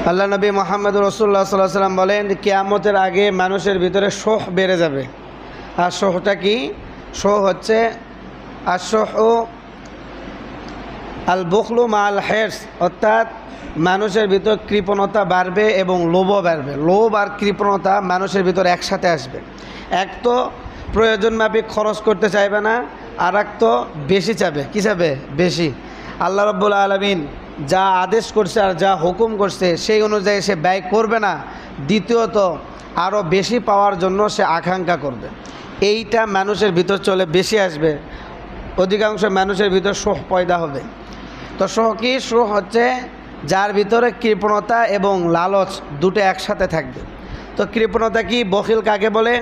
আল্লাহ নবী মোহাম্মদ রসুল্লাহ সাল্লাহ সাল্লাম বলেন যে কিয়ামতের আগে মানুষের ভিতরে শোহ বেড়ে যাবে। আর শোহটা কি? শোহ হচ্ছে আর শোহ আল বুখলু মাল হেরস, অর্থাৎ মানুষের ভিতর কৃপণতা বাড়বে এবং লোভও বাড়বে। লোভ আর কৃপণতা মানুষের ভিতর একসাথে আসবে। এক তো প্রয়োজন মাফিক খরচ করতে চাইবে না, আর এক তো বেশি চাবে। কী চাবে? বেশি। আল্লাহ রাব্বুল আলামিন যা আদেশ করছে আর যা হুকুম করছে সেই অনুযায়ী সে ব্যয় করবে না। দ্বিতীয়ত আরও বেশি পাওয়ার জন্য সে আকাঙ্ক্ষা করবে। এইটা মানুষের ভিতর চলে বেশি আসবে। অধিকাংশ মানুষের ভিতর শোহ পয়দা হবে। তো শোহ কি? শোহ হচ্ছে যার ভিতরে কৃপণতা এবং লালচ দুটো একসাথে থাকবে। তো কৃপণতা কি? বখিল কাকে বলে?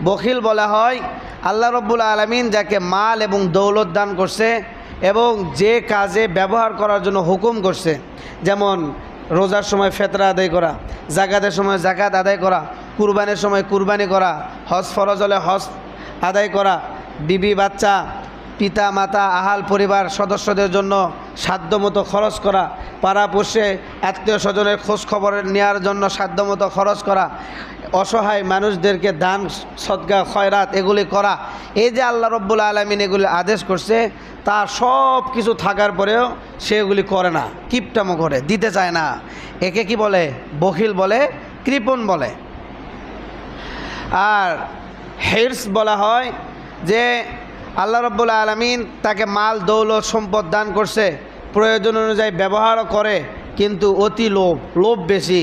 বখিল বলা হয় আল্লাহ রাব্বুল আলামিন যাকে মাল এবং দৌলত দান করছে এবং যে কাজে ব্যবহার করার জন্য হুকুম করছে, যেমন রোজার সময় ফেতরা আদায় করা, জাকাতের সময় জাকাত আদায় করা, কুরবানির সময় কুরবানি করা, হজ ফরজ হলে হজ আদায় করা, বিবি বাচ্চা পিতা মাতা আহাল পরিবার সদস্যদের জন্য সাধ্যমতো খরচ করা, পাড়াপড়শে আত্মীয় স্বজনের খোঁজ খবর নেওয়ার জন্য সাধ্যমতো খরচ করা, অসহায় মানুষদেরকে দান সদকা খয়রাত এগুলি করা। এই যে আল্লাহ রাব্বুল আলামিন এগুলি আদেশ করছে, তার সব কিছু থাকার পরেও সে এগুলি করে না, কিপটামো করে, দিতে চায় না। একে কি বলে? বখিল বলে, কৃপণ বলে। আর হিরস বলা হয় যে আল্লাহ রাব্বুল আলামিন তাকে মাল দৌলত সম্পদ দান করছে, প্রয়োজন অনুযায়ী ব্যবহারও করে, কিন্তু অতি লোভ বেশি,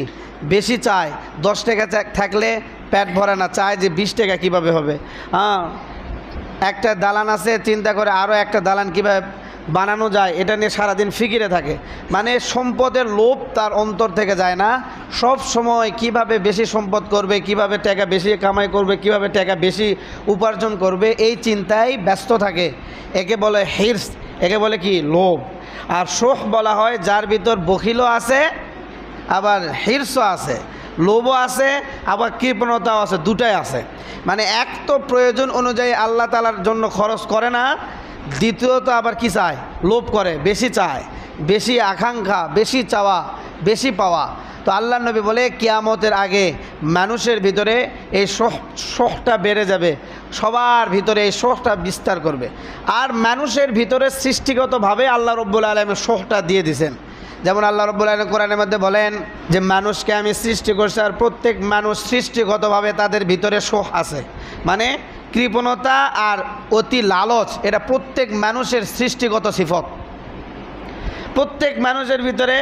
বেশি চায়। 10 টাকা থাকলে পেট ভরে না, চায় যে 20 টাকা কীভাবে হবে। একটা দালান আছে, চিন্তা করে আরও একটা দালান কীভাবে বানানো যায় এটা নিয়ে সারাদিন ফিকিরে থাকে। মানে সম্পদের লোভ তার অন্তর থেকে যায় না। সব সময় কিভাবে বেশি সম্পদ করবে, কিভাবে টাকা বেশি কামাই করবে, কিভাবে টাকা বেশি উপার্জন করবে, এই চিন্তায় ব্যস্ত থাকে। একে বলে হিরস, একে বলে কি? লোভ। আর শোহ বলা হয় যার ভিতর বখিলও আছে, আবার হিরসও আছে, লোভও আছে, আবার কৃপণতাও আছে, দুটাই আছে। মানে এক তো প্রয়োজন অনুযায়ী আল্লাহ তাআলার জন্য খরচ করে না, দ্বিতীয়ত আবার কি চায়? লোভ করে, বেশি চায়, বেশি আকাঙ্ক্ষা, বেশি চাওয়া, বেশি পাওয়া। তো আল্লাহ নবী বলে কিয়ামতের আগে মানুষের ভিতরে এই শোহটা বেড়ে যাবে, সবার ভিতরে এই শোহটা বিস্তার করবে। আর মানুষের ভিতরে সৃষ্টিগতভাবে আল্লাহ রাব্বুল আলামিন শোহটা দিয়ে দিয়েছেন। যেমন আল্লাহ রাব্বুল আলামিন কোরআনের মধ্যে বলেন যে মানুষকে আমি সৃষ্টি করছি, আর প্রত্যেক মানুষ সৃষ্টিগতভাবে তাদের ভিতরে শোহ আছে। মানে কৃপণতা আর অতি লালচ এটা প্রত্যেক মানুষের সৃষ্টিগত সিফত। প্রত্যেক মানুষের ভিতরে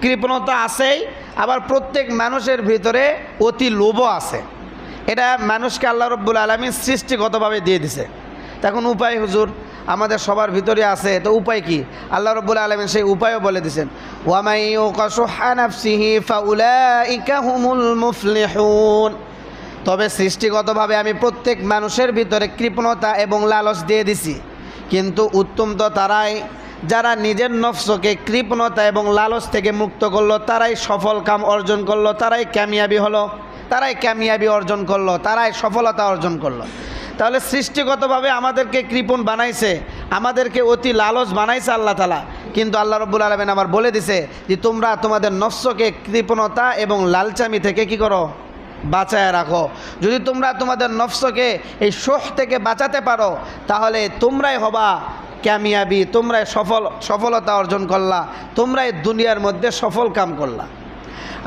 কৃপণতা আছেই, আবার প্রত্যেক মানুষের ভিতরে অতি লোভও আছে। এটা মানুষকে আল্লাহ রাব্বুল আলামিন সৃষ্টিগতভাবে দিয়ে দিছে। তখন উপায় হুজুর আমাদের সবার ভিতরে আছে, তো উপায় কি? আল্লাহ রাব্বুল আলামিন সেই উপায়ও বলে দিয়েছেন, ওয়া মান ইউকা শুহা নাফসিহি ফাউলাইকা হুমুল মুফলিহুন। তবে সৃষ্টিগতভাবে আমি প্রত্যেক মানুষের ভিতরে কৃপণতা এবং লালচ দিয়ে দিছি, কিন্তু উত্তম তো তারাই যারা নিজের নফসকে কৃপণতা এবং লালচ থেকে মুক্ত করলো, তারাই সফল কাম অর্জন করলো, তারাই কামিয়াবি হলো, তারাই কামিয়াবি অর্জন করলো, তারাই সফলতা অর্জন করলো। তাহলে সৃষ্টিগতভাবে আমাদেরকে কৃপণ বানাইছে, আমাদেরকে অতি লালচ বানাইছে আল্লাহ তাআলা, কিন্তু আল্লাহ রাব্বুল আলামিন আবার বলে দিছে যে তোমরা তোমাদের নফসকে কৃপণতা এবং লালচামি থেকে কি করো? বাঁচায় রাখো। যদি তোমরা তোমাদের নফসকে এই শোহ থেকে বাঁচাতে পারো, তাহলে তোমরাই হবা কামিয়াবি, তোমরাই সফলতা অর্জন করলা, তোমরাই দুনিয়ার মধ্যে সফল কাম করলা।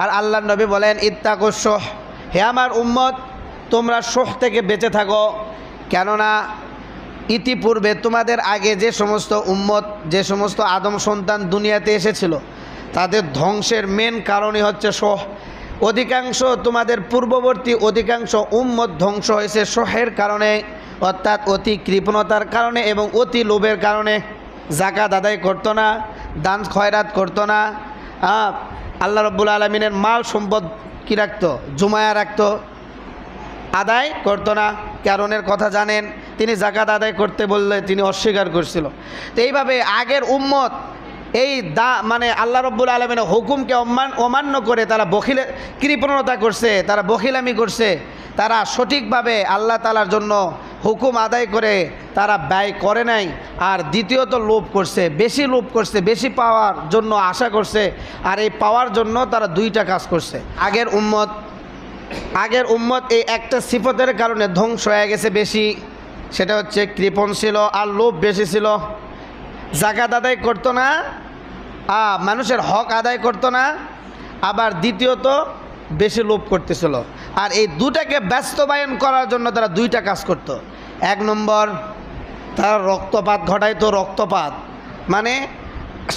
আর আল্লাহ নবী বলেন ইত্তাকুশ শোহ, হে আমার উম্মত তোমরা শোহ থেকে বেঁচে থাকো। কেননা ইতিপূর্বে তোমাদের আগে যে সমস্ত উম্মত, যে সমস্ত আদম সন্তান দুনিয়াতে এসেছিল, তাদের ধ্বংসের মেন কারণই হচ্ছে শোহ। অধিকাংশ তোমাদের পূর্ববর্তী অধিকাংশ উম্মত ধ্বংস হয়েছে শোহের কারণে, অর্থাৎ অতি কৃপণতার কারণে এবং অতি লোভের কারণে। জাকাত আদায় করতো না, দান খয়রাত করতো না, আল্লাহ রাব্বুল আলামিনের মাল সম্পদ কি রাখতো? জুমায়া রাখতো, আদায় করতো না। কারণের কথা জানেন, তিনি জাকাত আদায় করতে বললে তিনি অস্বীকার করছিল। তো এইভাবে আগের উম্মত এই মানে আল্লাহ রাব্বুল আলামিনের হুকুমকে অমান্য করে তারা কৃপণতা করছে, তারা বখিলামি করছে, তারা সঠিকভাবে আল্লাহ তাআলার জন্য হুকুম আদায় করে তারা ব্যয় করে নাই। আর দ্বিতীয়ত লোভ করছে, বেশি লোভ করছে, বেশি পাওয়ার জন্য আশা করছে। আর এই পাওয়ার জন্য তারা দুইটা কাজ করছে। আগের উম্মত এই একটা সিফতের কারণে ধ্বংস হয়ে গেছে বেশি, সেটা হচ্ছে কৃপণ ছিল আর লোভ বেশি ছিল। জাকাত আদায় করতো না, মানুষের হক আদায় করতো না, আবার দ্বিতীয়ত বেশি লোভ করতেছিল। আর এই দুটাকে বাস্তবায়ন করার জন্য তারা দুইটা কাজ করত। এক নম্বর, তারা রক্তপাত ঘটাইতো। রক্তপাত মানে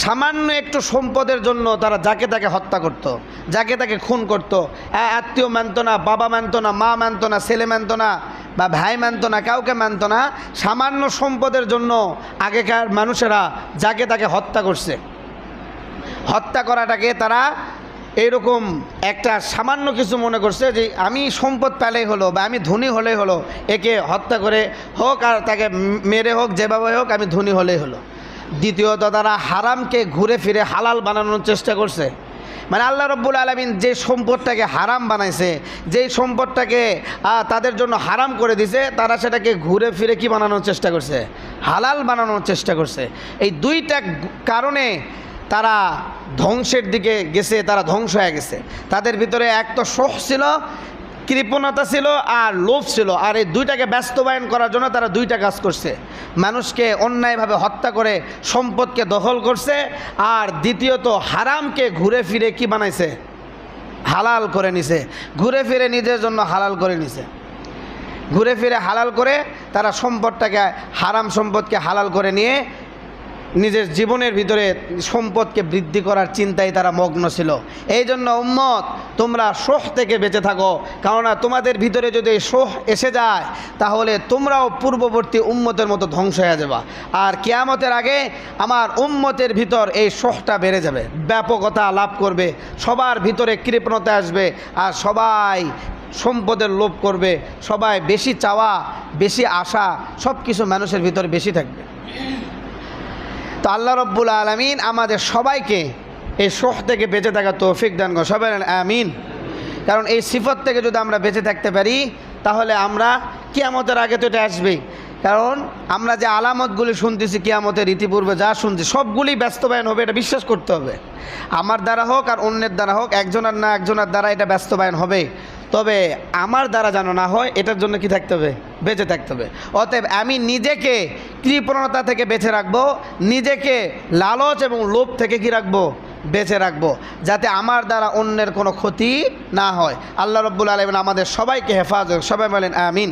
সামান্য একটু সম্পদের জন্য তারা যাকে তাকে হত্যা করত, যাকে তাকে খুন করত। আত্মীয় মানত না, বাবা মানত না, মা মানত না, ছেলে মানত না, বা ভাই মানত না, কাউকে মানত না। সামান্য সম্পদের জন্য আগেকার মানুষেরা যাকে তাকে হত্যা করছে। হত্যা করাটাকে তারা এইরকম একটা সামান্য কিছু মনে করছে যে আমি সম্পদ পেলেই হলো, বা আমি ধনী হলেই হলো, একে হত্যা করে হোক আর তাকে মেরে হোক, যেভাবে হোক আমি ধনী হলেই হলো। দ্বিতীয়ত, তারা হারামকে ঘুরে ফিরে হালাল বানানোর চেষ্টা করছে। মানে আল্লাহ রব্বুল আলামিন যে সম্পদটাকে হারাম বানাইছে, যেই সম্পদটাকে তাদের জন্য হারাম করে দিছে, তারা সেটাকে ঘুরে ফিরে কি বানানোর চেষ্টা করছে? হালাল বানানোর চেষ্টা করছে। এই দুইটা কারণে তারা ধ্বংসের দিকে গেছে, তারা ধ্বংস হয়ে গেছে। তাদের ভিতরে এক তো শোখ ছিল, কৃপণতা ছিল, আর লোভ ছিল। আর এই দুইটাকে বাস্তবায়ন করার জন্য তারা দুইটা কাজ করছে। মানুষকে অন্যায়ভাবে হত্যা করে সম্পদকে দখল করছে, আর দ্বিতীয়ত হারামকে ঘুরে ফিরে কি বানাইছে? হালাল করে নিছে। ঘুরে ফিরে নিজের জন্য হালাল করে নিছে। ঘুরে ফিরে হালাল করে তারা সম্পদটাকে, হারাম সম্পদকে হালাল করে নিয়ে নিজের জীবনের ভিতরে সম্পদকে বৃদ্ধি করার চিন্তায় তারা মগ্ন ছিল। এই জন্য উম্মত, তোমরা শোহ থেকে বেঁচে থাকো, কেননা তোমাদের ভিতরে যদি এই শোহ এসে যায় তাহলে তোমরাও পূর্ববর্তী উম্মতের মতো ধ্বংস হয়ে যাবা। আর কিয়ামতের আগে আমার উম্মতের ভিতর এই শোহটা বেড়ে যাবে, ব্যাপকতা লাভ করবে, সবার ভিতরে কৃপণতা আসবে, আর সবাই সম্পদের লোভ করবে, সবাই বেশি চাওয়া, বেশি আশা, সব কিছু মানুষের ভিতরে বেশি থাকবে। তো আল্লাহ রব্বুল আলামিন আমাদের সবাইকে এই শোহ থেকে বেঁচে থাকার তৌফিক দান করুন, সবাই আমিন। কারণ এই সিফত থেকে যদি আমরা বেঁচে থাকতে পারি তাহলে আমরা কিয়ামতের আগে তো এটা আসবেই। কারণ আমরা যে আলামতগুলি শুনতেছি কিয়ামতের ইতিপূর্বে যা শুনছি সবগুলি বাস্তবায়ন হবে, এটা বিশ্বাস করতে হবে। আমার দ্বারা হোক আর অন্যের দ্বারা হোক, একজনের না একজনের দ্বারা এটা বাস্তবায়ন হবে। তবে আমার দ্বারা যেন না হয়, এটার জন্য কি থাকতে হবে? বেঁচে থাকতে হবে। অতএব আমি নিজেকে কৃপণতা থেকে বেঁচে রাখবো, নিজেকে লালচ এবং লোভ থেকে কি রাখবো? বেঁচে রাখবো, যাতে আমার দ্বারা অন্যের কোনো ক্ষতি না হয়। আল্লাহ রব্বুল আলামিন আমাদের সবাইকে হেফাজত, সবাই বলেন আমিন।